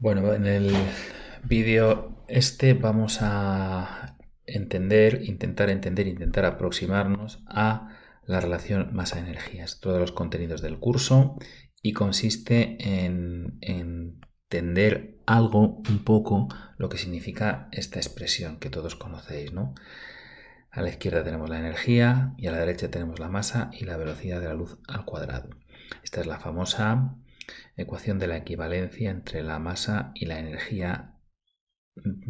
Bueno, en el vídeo vamos a intentar aproximarnos a la relación masa-energía. Es todos los contenidos del curso y consiste en entender algo, un poco, lo que significa esta expresión que todos conocéis, ¿no? A la izquierda tenemos la energía y a la derecha tenemos la masa y la velocidad de la luz al cuadrado. Esta es la famosa ecuación de la equivalencia entre la masa y la energía,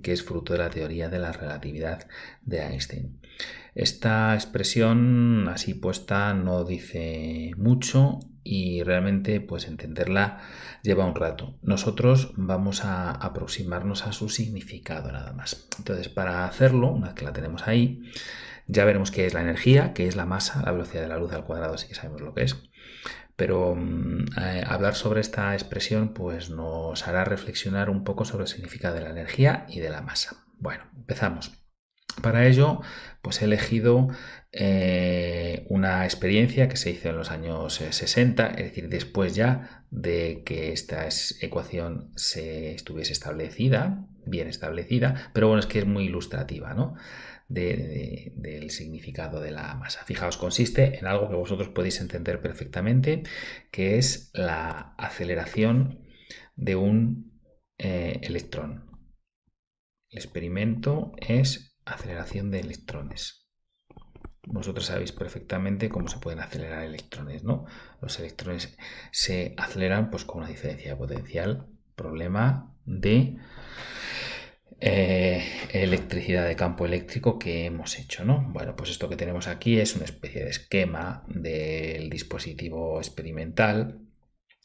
que es fruto de la teoría de la relatividad de Einstein. Esta expresión así puesta no dice mucho y realmente pues entenderla lleva un rato. Nosotros vamos a aproximarnos a su significado nada más. Entonces, para hacerlo, una vez que la tenemos ahí, ya veremos qué es la energía, qué es la masa, la velocidad de la luz al cuadrado, sí que sabemos lo que es. Pero hablar sobre esta expresión pues nos hará reflexionar un poco sobre el significado de la energía y de la masa. Bueno, empezamos. Para ello, pues he elegido una experiencia que se hizo en los años 60, es decir, después ya de que esta ecuación estuviese establecida, bien establecida, pero bueno, es que es muy ilustrativa, ¿no? Del significado de la masa. Fijaos, consiste en algo que vosotros podéis entender perfectamente, que es la aceleración de un electrón. El experimento es aceleración de electrones. Vosotros sabéis perfectamente cómo se pueden acelerar electrones, ¿no? Los electrones se aceleran pues con una diferencia de potencial, problema de electricidad de campo eléctrico que hemos hecho, ¿no? Bueno, pues esto que tenemos aquí es una especie de esquema del dispositivo experimental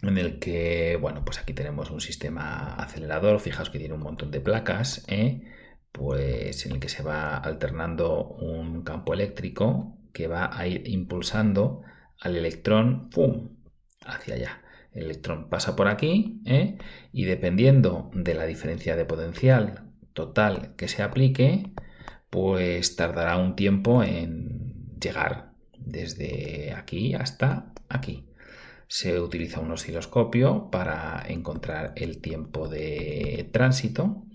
en el que, bueno, pues aquí tenemos un sistema acelerador, fijaos que tiene un montón de placas, pues en el que se va alternando un campo eléctrico que va a ir impulsando al electrón, ¡pum!, hacia allá. El electrón pasa por aquí, y dependiendo de la diferencia de potencial total que se aplique, pues tardará un tiempo en llegar desde aquí hasta aquí. Se utiliza un osciloscopio para encontrar el tiempo de tránsito,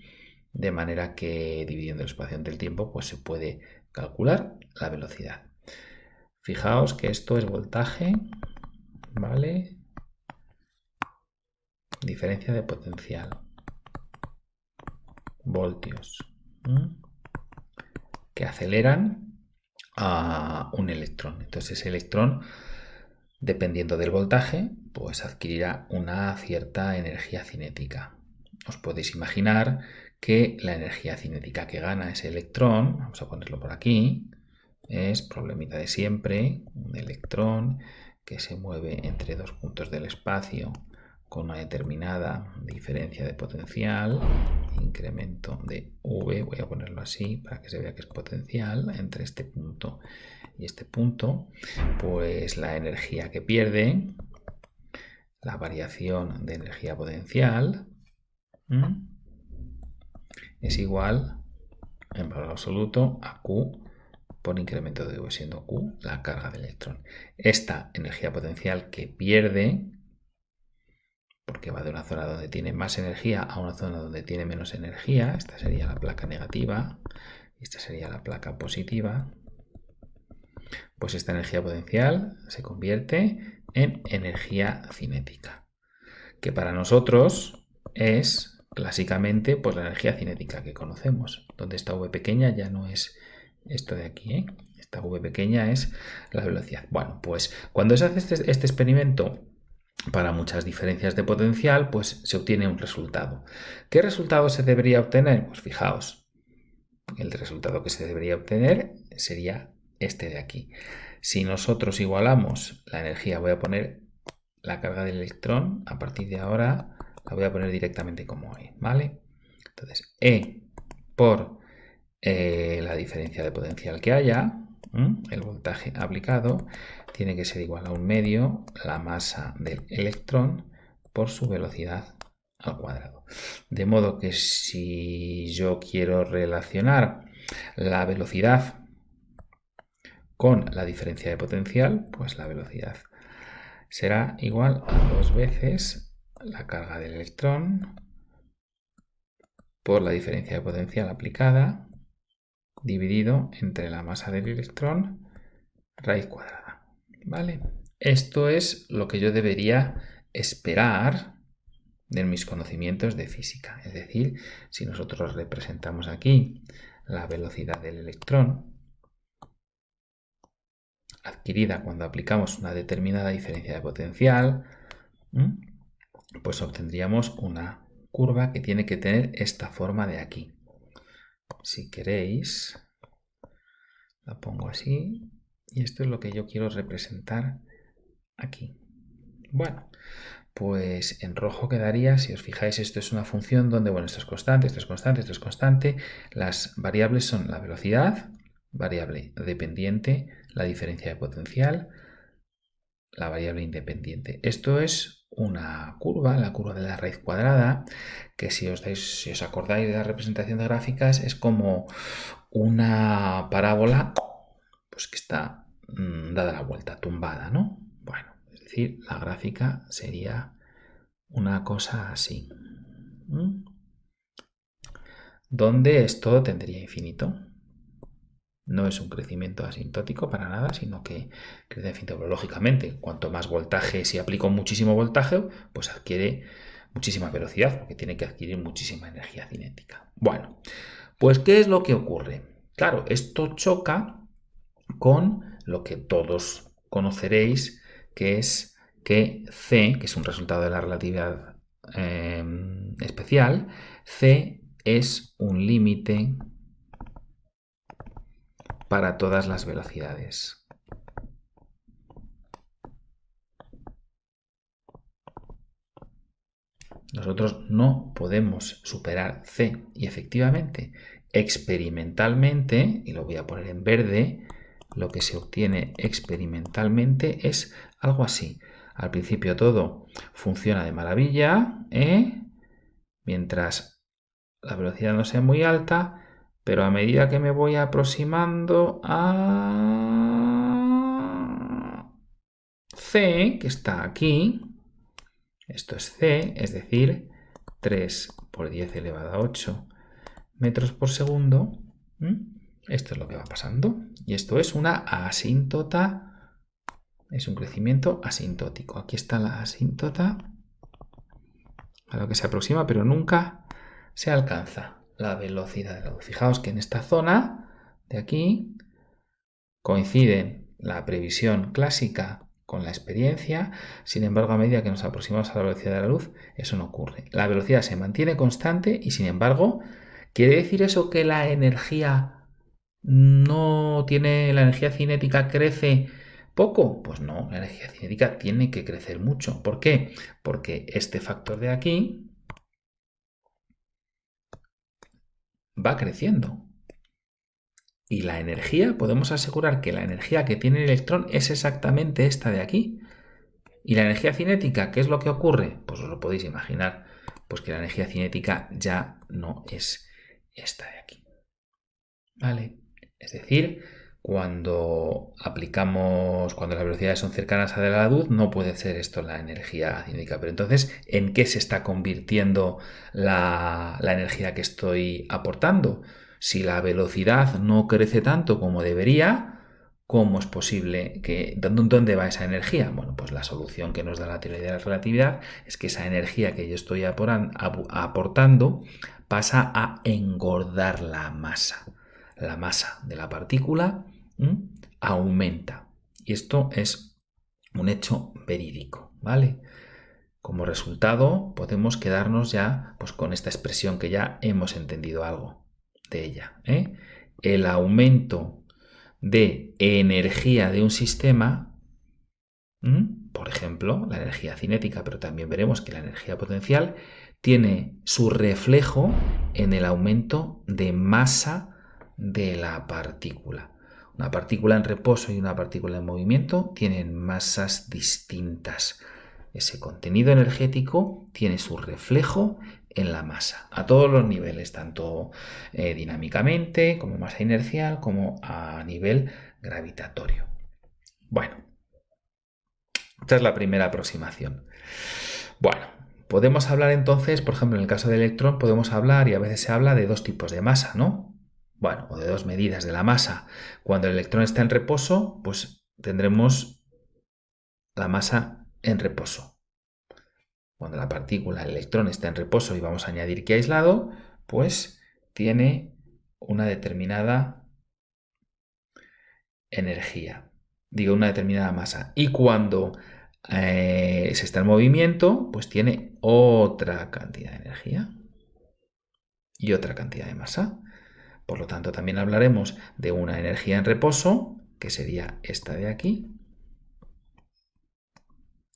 de manera que dividiendo el espacio entre el tiempo, pues se puede calcular la velocidad. Fijaos que esto es voltaje, ¿vale? Diferencia de potencial, voltios, que aceleran a un electrón. Entonces ese electrón, dependiendo del voltaje, pues adquirirá una cierta energía cinética. Os podéis imaginar que la energía cinética que gana ese electrón, vamos a ponerlo por aquí, es problemita de siempre, un electrón que se mueve entre dos puntos del espacio con una determinada diferencia de potencial, incremento de V, voy a ponerlo así para que se vea que es potencial entre este punto y este punto, pues la energía que pierde, la variación de energía potencial, es igual en valor absoluto a Q por incremento de V, siendo Q la carga del electrón. Esta energía potencial que pierde, porque va de una zona donde tiene más energía a una zona donde tiene menos energía, esta sería la placa negativa y esta sería la placa positiva, pues esta energía potencial se convierte en energía cinética, que para nosotros es clásicamente pues la energía cinética que conocemos, donde esta V pequeña ya no es esto de aquí, esta V pequeña es la velocidad. Bueno, pues cuando se hace este experimento para muchas diferencias de potencial, pues se obtiene un resultado. ¿Qué resultado se debería obtener? Pues fijaos, el resultado que se debería obtener sería este de aquí. Si nosotros igualamos la energía, voy a poner la carga del electrón, a partir de ahora la voy a poner directamente como E, ¿vale? Entonces, E por la diferencia de potencial que haya, el voltaje aplicado, tiene que ser igual a 1/2 la masa del electrón por su velocidad al cuadrado. De modo que si yo quiero relacionar la velocidad con la diferencia de potencial, pues la velocidad será igual a 2 veces la carga del electrón por la diferencia de potencial aplicada dividido entre la masa del electrón raíz cuadrada. ¿Vale? Esto es lo que yo debería esperar de mis conocimientos de física. Es decir, si nosotros representamos aquí la velocidad del electrón adquirida cuando aplicamos una determinada diferencia de potencial, pues obtendríamos una curva que tiene que tener esta forma de aquí. Si queréis, la pongo así y esto es lo que yo quiero representar aquí. Bueno, pues en rojo quedaría, si os fijáis, esto es una función donde, bueno, esto es constante, esto es constante, esto es constante. Las variables son la velocidad, variable dependiente, la diferencia de potencial, la variable independiente. Esto es una curva, la curva de la raíz cuadrada, que si os acordáis de la representación de gráficas, es como una parábola pues que está dada la vuelta, tumbada, ¿no? Bueno, es decir, la gráfica sería una cosa así, donde esto tendría infinito. No es un crecimiento asintótico para nada, sino que crece infinito. Pero lógicamente, cuanto más voltaje, si aplico muchísimo voltaje, pues adquiere muchísima velocidad, porque tiene que adquirir muchísima energía cinética. Bueno, pues ¿qué es lo que ocurre? Claro, esto choca con lo que todos conoceréis, que es que C, que es un resultado de la relatividad especial, C es un límite para todas las velocidades. Nosotros no podemos superar C y efectivamente, experimentalmente, y lo voy a poner en verde, lo que se obtiene experimentalmente es algo así. Al principio todo funciona de maravilla, mientras la velocidad no sea muy alta, pero a medida que me voy aproximando a C, que está aquí, esto es C, es decir, 3 por 10 elevado a 8 metros por segundo. Esto es lo que va pasando. Y esto es una asíntota, es un crecimiento asintótico. Aquí está la asíntota a lo que se aproxima, pero nunca se alcanza la velocidad de la luz. Fijaos que en esta zona de aquí coinciden la previsión clásica con la experiencia, sin embargo, a medida que nos aproximamos a la velocidad de la luz, eso no ocurre. La velocidad se mantiene constante y, sin embargo, ¿quiere decir eso que la energía la energía cinética crece poco? Pues no, la energía cinética tiene que crecer mucho. ¿Por qué? Porque este factor de aquí va creciendo. Y la energía, podemos asegurar que la energía que tiene el electrón es exactamente esta de aquí. ¿Y la energía cinética qué es lo que ocurre? Pues os lo podéis imaginar, pues que la energía cinética ya no es esta de aquí. ¿Vale? Es decir, cuando las velocidades son cercanas a la luz, no puede ser esto la energía cinética. Pero entonces, ¿en qué se está convirtiendo la energía que estoy aportando? Si la velocidad no crece tanto como debería, ¿cómo es posible que... ¿Dónde va esa energía? Bueno, pues la solución que nos da la teoría de la relatividad es que esa energía que yo estoy aportando pasa a engordar la masa. La masa de la partícula aumenta. Y esto es un hecho verídico, ¿vale? Como resultado, podemos quedarnos ya pues, con esta expresión que ya hemos entendido algo de ella. El aumento de energía de un sistema, por ejemplo, la energía cinética, pero también veremos que la energía potencial tiene su reflejo en el aumento de masa de la partícula. Una partícula en reposo y una partícula en movimiento tienen masas distintas. Ese contenido energético tiene su reflejo en la masa, a todos los niveles, tanto dinámicamente, como masa inercial, como a nivel gravitatorio. Bueno, esta es la primera aproximación. Bueno, podemos hablar entonces, por ejemplo, en el caso del electrón, podemos hablar, y a veces se habla de dos tipos de masa, ¿no? Bueno, o de dos medidas de la masa. Cuando el electrón está en reposo, pues tendremos la masa en reposo. Cuando la partícula, el electrón, está en reposo y vamos a añadir que aislado, pues tiene una determinada energía. Digo, una determinada masa. Y cuando se está en movimiento, pues tiene otra cantidad de energía y otra cantidad de masa. Por lo tanto, también hablaremos de una energía en reposo, que sería esta de aquí,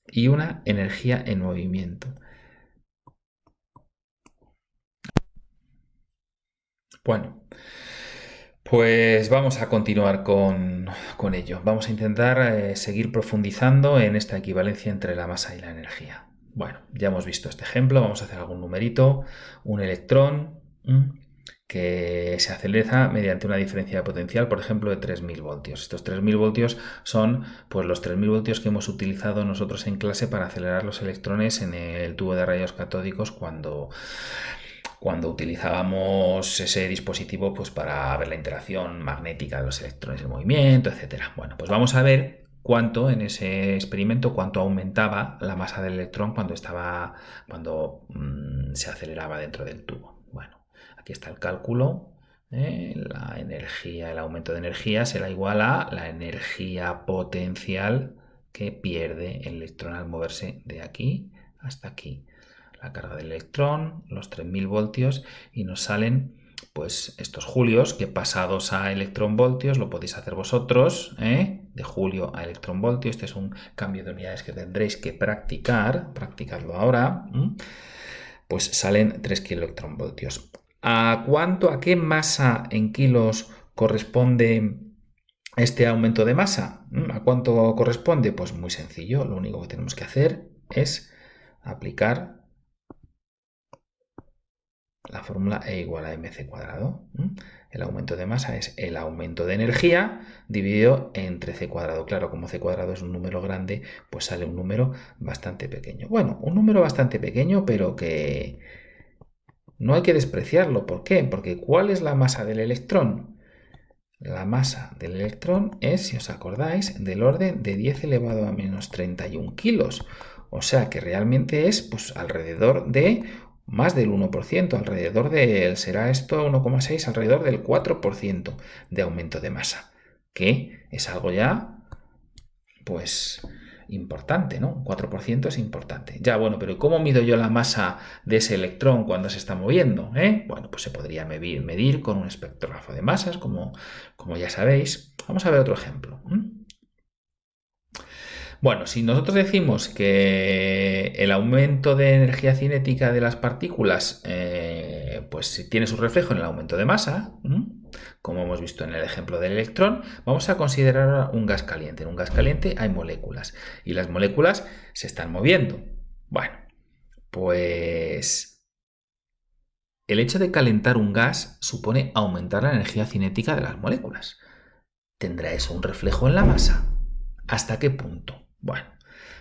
y una energía en movimiento. Bueno, pues vamos a continuar con ello. Vamos a intentar seguir profundizando en esta equivalencia entre la masa y la energía. Bueno, ya hemos visto este ejemplo, vamos a hacer algún numerito. Un electrón que se acelera mediante una diferencia de potencial, por ejemplo, de 3000 voltios. Estos 3000 voltios son pues, los 3000 voltios que hemos utilizado nosotros en clase para acelerar los electrones en el tubo de rayos catódicos cuando utilizábamos ese dispositivo pues, para ver la interacción magnética de los electrones en movimiento, etc. Bueno, pues vamos a ver cuánto en ese experimento, cuánto aumentaba la masa del electrón cuando se aceleraba dentro del tubo. Bueno, aquí está el cálculo. La energía, el aumento de energía será igual a la energía potencial que pierde el electrón al moverse de aquí hasta aquí. La carga del electrón, los 3000 voltios, y nos salen pues estos julios que pasados a electronvoltios, lo podéis hacer vosotros, de julio a electronvoltio. Este es un cambio de unidades que tendréis que practicarlo ahora, pues salen 3 kiloelectronvoltios. ¿A qué masa en kilos corresponde este aumento de masa? ¿A cuánto corresponde? Pues muy sencillo, lo único que tenemos que hacer es aplicar la fórmula E igual a mc cuadrado. El aumento de masa es el aumento de energía dividido entre c cuadrado. Claro, como c cuadrado es un número grande, pues sale un número bastante pequeño. Bueno, un número bastante pequeño, pero que no hay que despreciarlo. ¿Por qué? Porque ¿cuál es la masa del electrón? La masa del electrón es, si os acordáis, del orden de 10 elevado a menos 31 kilos. O sea que realmente es pues, alrededor de más del 1%, alrededor del, será esto 1,6, alrededor del 4% de aumento de masa, que es algo ya, pues, importante, ¿no? Un 4% es importante. Ya, bueno, pero ¿cómo mido yo la masa de ese electrón cuando se está moviendo? Bueno, pues se podría medir con un espectrógrafo de masas, como ya sabéis. Vamos a ver otro ejemplo. Bueno, si nosotros decimos que el aumento de energía cinética de las partículas pues tiene su reflejo en el aumento de masa, como hemos visto en el ejemplo del electrón, vamos a considerar un gas caliente. En un gas caliente hay moléculas y las moléculas se están moviendo. Bueno, pues el hecho de calentar un gas supone aumentar la energía cinética de las moléculas. ¿Tendrá eso un reflejo en la masa? ¿Hasta qué punto? Bueno,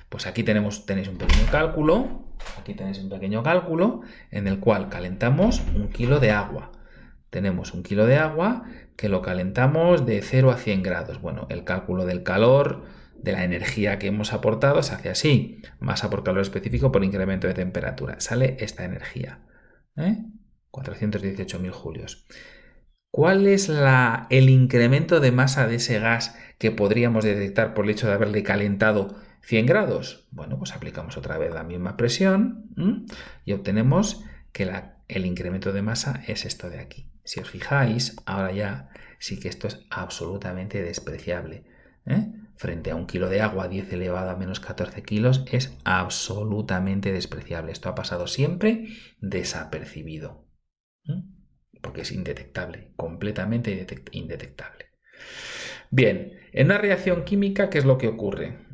pues aquí tenéis un pequeño cálculo. Aquí tenéis un pequeño cálculo en el cual calentamos 1 kilo de agua. Tenemos 1 kilo de agua que lo calentamos de 0 a 100 grados. Bueno, el cálculo del calor, de la energía que hemos aportado, se hace así. Masa por calor específico por incremento de temperatura. Sale esta energía. 418.000 julios. ¿Cuál es el incremento de masa de ese gas que podríamos detectar por el hecho de haberle calentado 100 grados? Bueno, pues aplicamos otra vez la misma presión y obtenemos que el incremento de masa es esto de aquí. Si os fijáis, ahora ya sí que esto es absolutamente despreciable. Frente a 1 kilo de agua, 10 elevado a menos 14 kilos, es absolutamente despreciable. Esto ha pasado siempre desapercibido. Porque es indetectable, completamente indetectable. Bien, en una reacción química, ¿qué es lo que ocurre?